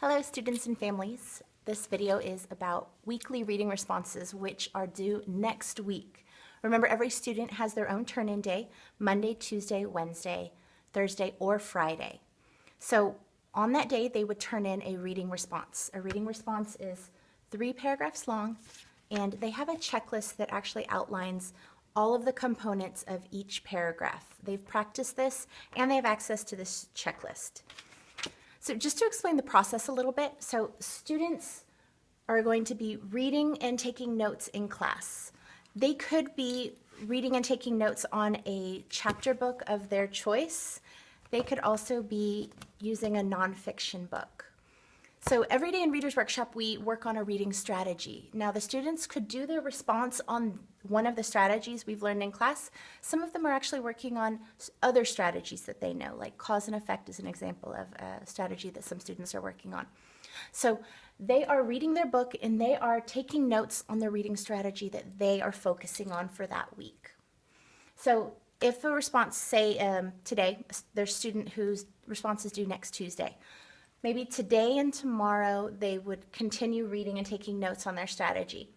Hello students and families. This video is about weekly reading responses which are due next week. Remember, every student has their own turn-in day, Monday, Tuesday, Wednesday, Thursday, or Friday. So on that day they would turn in a reading response. A reading response is 3 paragraphs long, and they have a checklist that actually outlines all of the components of each paragraph. They've practiced this and they have access to this checklist. So just to explain the process a little bit, so students are going to be reading and taking notes in class. They could be reading and taking notes on a chapter book of their choice. They could also be using a nonfiction book. So every day in Reader's Workshop, we work on a reading strategy. Now, the students could do their response on one of the strategies we've learned in class. Some of them are actually working on other strategies that they know, like cause and effect is an example of a strategy that some students are working on. So they are reading their book and they are taking notes on the reading strategy that they are focusing on for that week. So if a response, say today, there's a student whose response is due next Tuesday. Maybe today and tomorrow they would continue reading and taking notes on their strategy.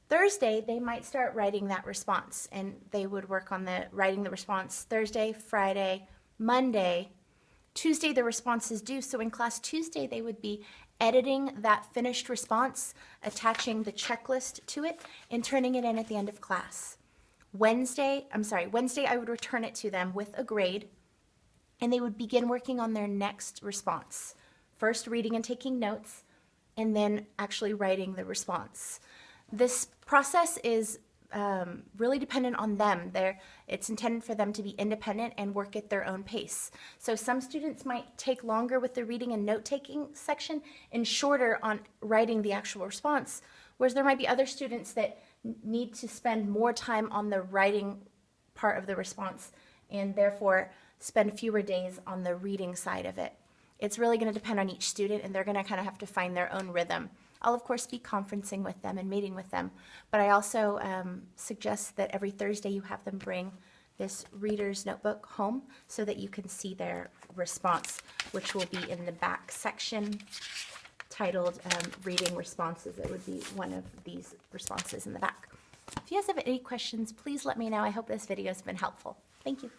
Thursday, they might start writing that response, and they would work on writing the response Thursday, Friday, Monday. Tuesday, the response is due, so in class Tuesday, they would be editing that finished response, attaching the checklist to it, and turning it in at the end of class. Wednesday, I would return it to them with a grade, and they would begin working on their next response. First reading and taking notes, and then actually writing the response. This process is really dependent on them. It's intended for them to be independent and work at their own pace. So some students might take longer with the reading and note-taking section and shorter on writing the actual response, whereas there might be other students that need to spend more time on the writing part of the response and therefore spend fewer days on the reading side of it. It's really going to depend on each student, and they're going to kind of have to find their own rhythm. I'll of course be conferencing with them and meeting with them, but I also suggest that every Thursday you have them bring this reader's notebook home so that you can see their response, which will be in the back section titled Reading Responses. It would be one of these responses in the back. If you guys have any questions, please let me know. I hope this video has been helpful. Thank you.